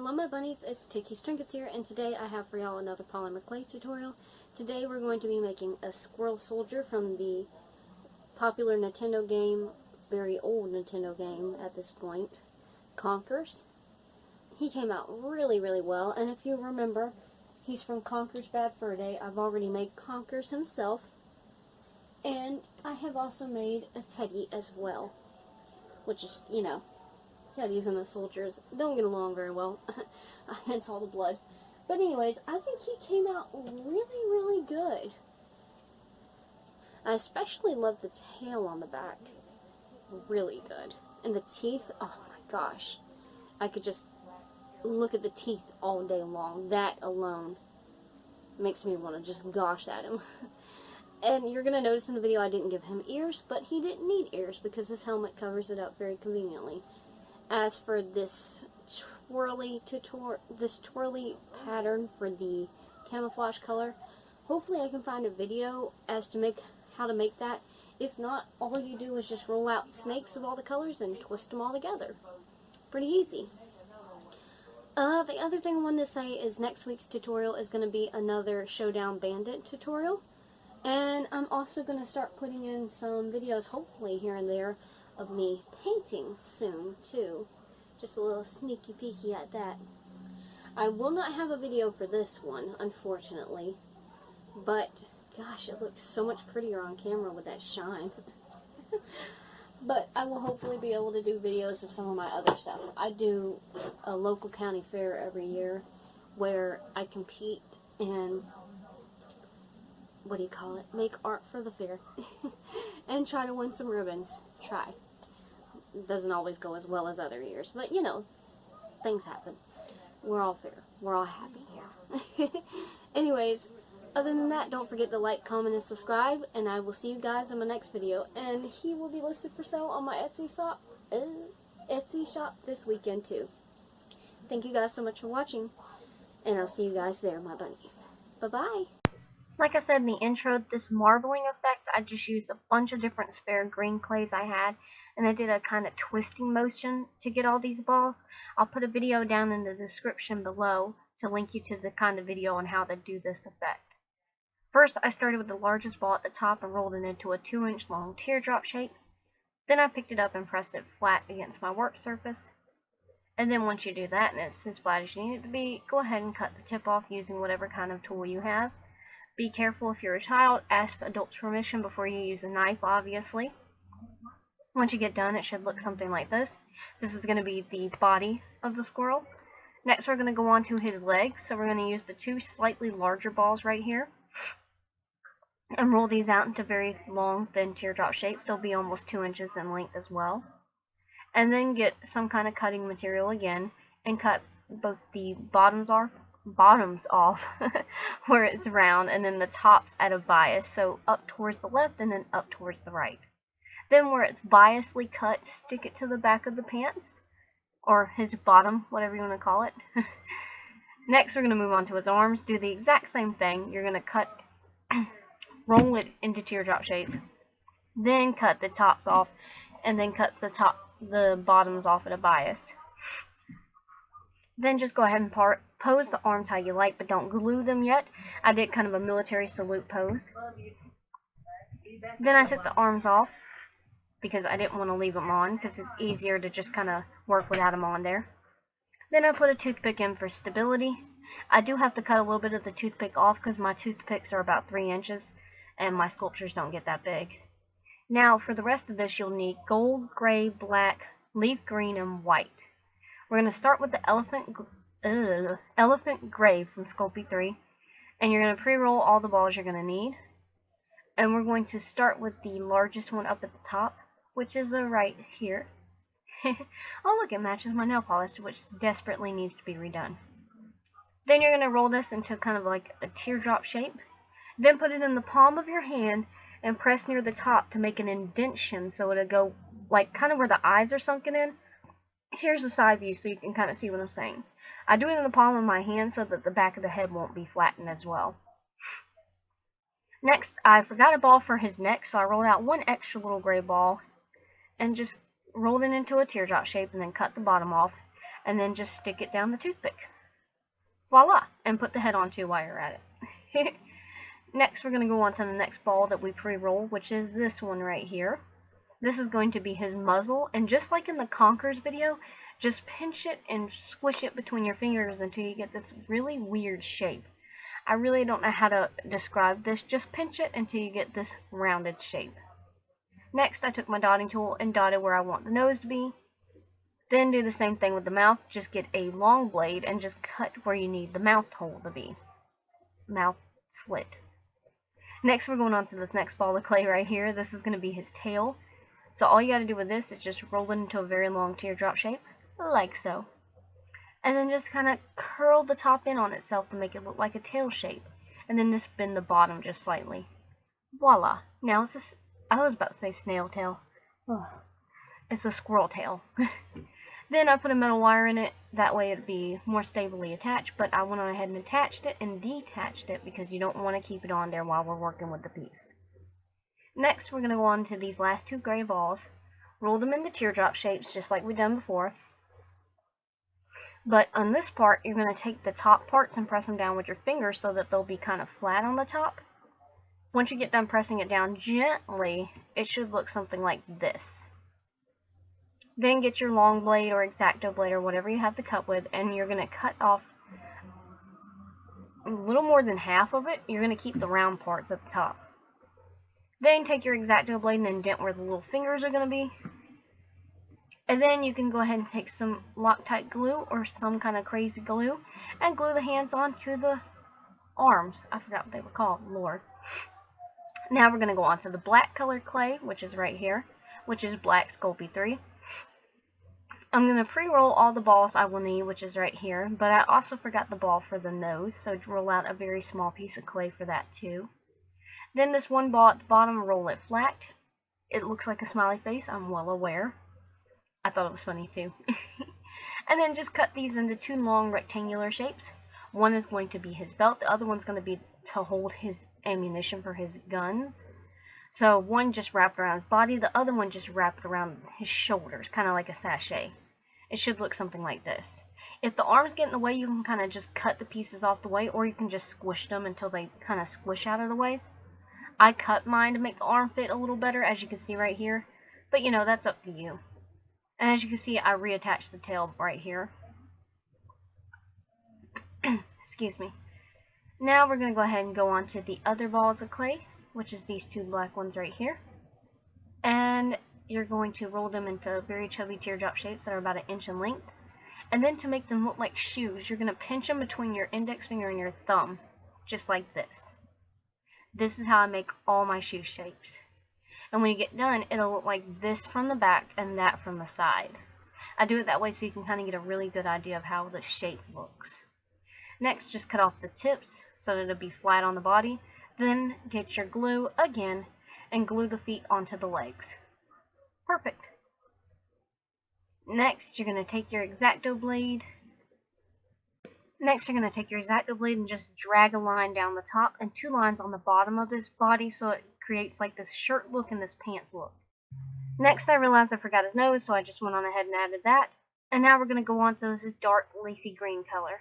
Hello my bunnies, it's Ticky's Trinkets here, and today I have for y'all another polymer clay tutorial. Today we're going to be making a squirrel soldier from the popular Nintendo game, very old Nintendo game at this point, Conkers. He came out really well, and if you remember, he's from Conkers Bad Fur Day. I've already made Conkers himself, and I have also made a teddy as well, which is, you know, Teddies and the soldiers don't get along very well, hence all the blood. But anyways, I think he came out really good. I especially love the tail on the back. Really good. And the teeth, oh my gosh. I could just look at the teeth all day long. That alone makes me want to just gosh at him. And you're going to notice in the video I didn't give him ears, but he didn't need ears because his helmet covers it up very conveniently. As for this twirly pattern for the camouflage color, hopefully I can find a video as to how to make that. If not, all you do is just roll out snakes of all the colors and twist them all together. Pretty easy. The other thing I wanted to say is next week's tutorial is going to be another Showdown Bandit tutorial. And I'm also going to start putting in some videos, hopefully here and there, of me painting soon too. Just a little sneaky peeky at that. I will not have a video for this one, unfortunately, but gosh, it looks so much prettier on camera with that shine. But I will hopefully be able to do videos of some of my other stuff. I do a local county fair every year where I compete and make art for the fair and try to win some ribbons. Try. It doesn't always go as well as other years, but you know, things happen. We're all fair. We're all happy here. Anyways, other than that, don't forget to like, comment, and subscribe, and I will see you guys in my next video. And he will be listed for sale on my Etsy shop this weekend too. Thank you guys so much for watching, and I'll see you guys there, my bunnies. Bye-bye. Like I said in the intro, this marbling effect, I just used a bunch of different spare green clays I had, and I did a kind of twisting motion to get all these balls. I'll put a video down in the description below to link you to the kind of video on how to do this effect. First, I started with the largest ball at the top and rolled it into a 2-inch long teardrop shape. Then I picked it up and pressed it flat against my work surface. And then once you do that and it's as flat as you need it to be, go ahead and cut the tip off using whatever kind of tool you have. Be careful if you're a child. Ask adults' permission before you use a knife, obviously. Once you get done, it should look something like this. This is going to be the body of the squirrel. Next, we're going to go on to his legs. So we're going to use the two slightly larger balls right here and roll these out into very long, thin teardrop shapes. They'll be almost 2 inches in length as well. And then get some kind of cutting material again and cut both the bottoms off where it's round, and then the tops at a bias, so up towards the left and then up towards the right. Then where it's biasly cut, stick it to the back of the pants, or his bottom, whatever you want to call it. Next, we're going to move on to his arms. Do the exact same thing. You're going to roll it into teardrop shapes, then cut the tops off, and then cut the bottoms off at a bias. Then just go ahead and pose the arms how you like, but don't glue them yet. I did kind of a military salute pose. Then I took the arms off because I didn't want to leave them on because it's easier to just kind of work without them on there. Then I put a toothpick in for stability. I do have to cut a little bit of the toothpick off because my toothpicks are about 3 inches and my sculptures don't get that big. Now for the rest of this, you'll need gold, gray, black, leaf green, and white. We're going to start with the elephant gray from Sculpey 3, and you're going to pre-roll all the balls you're going to need. And we're going to start with the largest one up at the top, which is right here. Oh look, it matches my nail polish, which desperately needs to be redone. Then you're going to roll this into kind of like a teardrop shape. Then put it in the palm of your hand and press near the top to make an indentation so it'll go like kind of where the eyes are sunken in. Here's the side view so you can kind of see what I'm saying. I do it in the palm of my hand so that the back of the head won't be flattened as well. Next, I forgot a ball for his neck, so I rolled out one extra little gray ball and just rolled it into a teardrop shape and then cut the bottom off. and then just stick it down the toothpick. Voila! And put the head on too while you're at it. Next, we're going to go on to the next ball that we pre-roll, which is this one right here. This is going to be his muzzle, and just like in the Conkers video, just pinch it and squish it between your fingers until you get this really weird shape. I really don't know how to describe this, just pinch it until you get this rounded shape. Next, I took my dotting tool and dotted where I want the nose to be. Then do the same thing with the mouth, just get a long blade and just cut where you need the mouth hole to be. Mouth slit. Next, we're going on to this next ball of clay right here. This is going to be his tail. So all you got to do with this is just roll it into a very long teardrop shape, like so. And then just kind of curl the top in on itself to make it look like a tail shape. And then just bend the bottom just slightly. Voila. Now it's I was about to say snail tail. Oh, it's a squirrel tail. Then I put a metal wire in it, that way it'd be more stably attached, but I went on ahead and attached it and detached it because you don't want to keep it on there while we're working with the piece. Next, we're going to go on to these last two gray balls, roll them into teardrop shapes just like we've done before. But on this part, you're going to take the top parts and press them down with your fingers so that they'll be kind of flat on the top. Once you get done pressing it down gently, it should look something like this. Then get your long blade or X-Acto blade or whatever you have to cut with, and you're going to cut off a little more than half of it. You're going to keep the round parts at the top. Then take your X-Acto blade and indent where the little fingers are going to be. And then you can go ahead and take some Loctite glue or some kind of crazy glue and glue the hands onto the arms. I forgot what they were called, Lord. Now we're going to go on to the black colored clay, which is right here, which is black Sculpey 3. I'm going to pre-roll all the balls I will need, which is right here, but I also forgot the ball for the nose, so roll out a very small piece of clay for that too. Then this one ball at the bottom, roll it flat. It looks like a smiley face, I'm well aware. I thought it was funny too. And then just cut these into two long rectangular shapes. One is going to be his belt, the other one's going to be to hold his ammunition for his guns. So one just wrapped around his body, the other one just wrapped around his shoulders, kind of like a sachet. It should look something like this. If the arms get in the way, you can kind of just cut the pieces off the way, or you can just squish them until they kind of squish out of the way. I cut mine to make the arm fit a little better, as you can see right here. But you know, that's up to you. And as you can see, I reattached the tail right here. Excuse me. Now we're going to go ahead and go on to the other balls of clay, which is these two black ones right here. And you're going to roll them into very chubby teardrop shapes that are about 1 inch in length. And then to make them look like shoes, you're going to pinch them between your index finger and your thumb, just like this. This is how I make all my shoe shapes. And when you get done, it'll look like this from the back and that from the side. I do it that way so you can kind of get a really good idea of how the shape looks. Next, just cut off the tips so that it'll be flat on the body. Then get your glue again and glue the feet onto the legs. Perfect. Next, you're going to take your X-Acto blade. And just drag a line down the top and 2 lines on the bottom of this body so it creates like this shirt look and this pants look. Next, I realized I forgot his nose, so I just went on ahead and added that. And now we're going to go on to this dark leafy green color.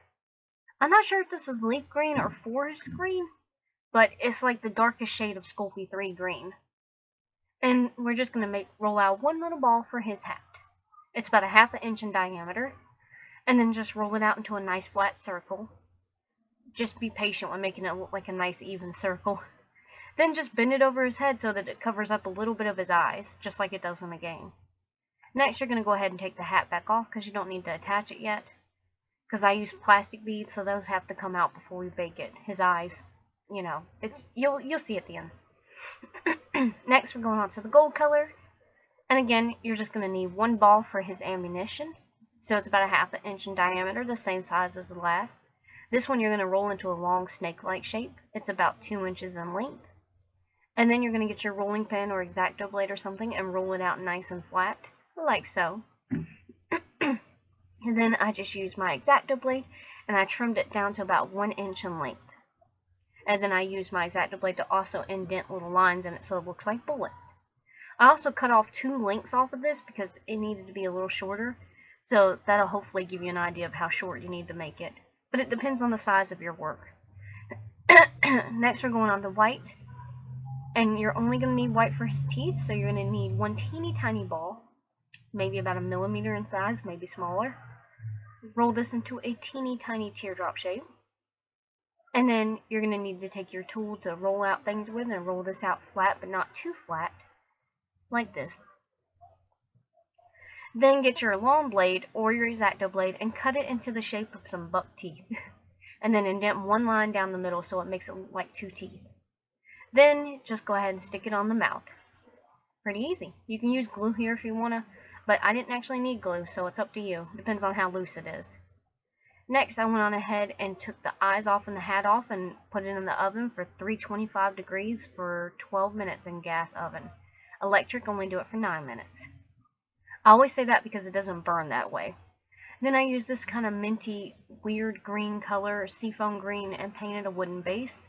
I'm not sure if this is leaf green or forest green, but it's like the darkest shade of Sculpey 3 green. And we're just going to roll out one little ball for his hat. It's about 1/2 inch in diameter. And then just roll it out into a nice flat circle. Just be patient when making it look like a nice even circle. Then just bend it over his head so that it covers up a little bit of his eyes, just like it does in the game. Next, you're going to go ahead and take the hat back off because you don't need to attach it yet. Because I use plastic beads, so those have to come out before we bake it. His eyes, you know, you'll see at the end. Next, we're going on to the gold color. And again, you're just going to need one ball for his ammunition. So it's about 1/2 inch in diameter, the same size as the last. This one you're going to roll into a long snake-like shape. It's about 2 inches in length. And then you're going to get your rolling pin or X-Acto blade or something and roll it out nice and flat, like so. And then I just used my X-Acto blade and I trimmed it down to about 1 inch in length. And then I used my X-Acto blade to also indent little lines in it so it looks like bullets. I also cut off 2 links off of this because it needed to be a little shorter. So that'll hopefully give you an idea of how short you need to make it. But it depends on the size of your work. Next we're going on to white. And you're only going to need white for his teeth, so you're going to need one teeny tiny ball, maybe about 1 millimeter in size, maybe smaller. Roll this into a teeny tiny teardrop shape. And then you're going to need to take your tool to roll out things with and roll this out flat, but not too flat, like this. Then get your long blade or your X-Acto blade and cut it into the shape of some buck teeth. And then indent one line down the middle so it makes it look like 2 teeth. Then just go ahead and stick it on the mouth. Pretty easy. You can use glue here if you want to, but I didn't actually need glue, so it's up to you. Depends on how loose it is. Next, I went on ahead and took the eyes off and the hat off and put it in the oven for 325 degrees for 12 minutes in gas oven. Electric, only do it for 9 minutes. I always say that because it doesn't burn that way. Then I used this kind of minty, weird green color, seafoam green, and painted a wooden base.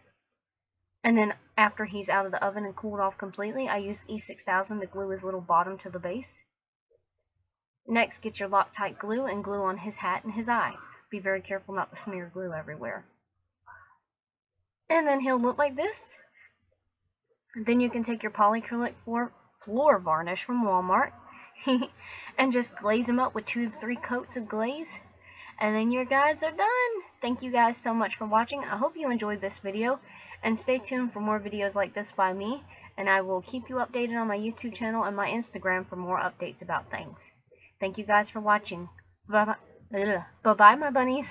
And then after he's out of the oven and cooled off completely, I used E6000 to glue his little bottom to the base. Next, get your Loctite glue and glue on his hat and his eyes. Be very careful not to smear glue everywhere. And then he'll look like this. Then you can take your polyacrylic floor varnish from Walmart and just glaze them up with 2 to 3 coats of glaze. And then your guys are done. Thank you guys so much for watching. I hope you enjoyed this video. And stay tuned for more videos like this by me. And I will keep you updated on my YouTube channel and my Instagram for more updates about things. Thank you guys for watching. Bye-bye, my bunnies.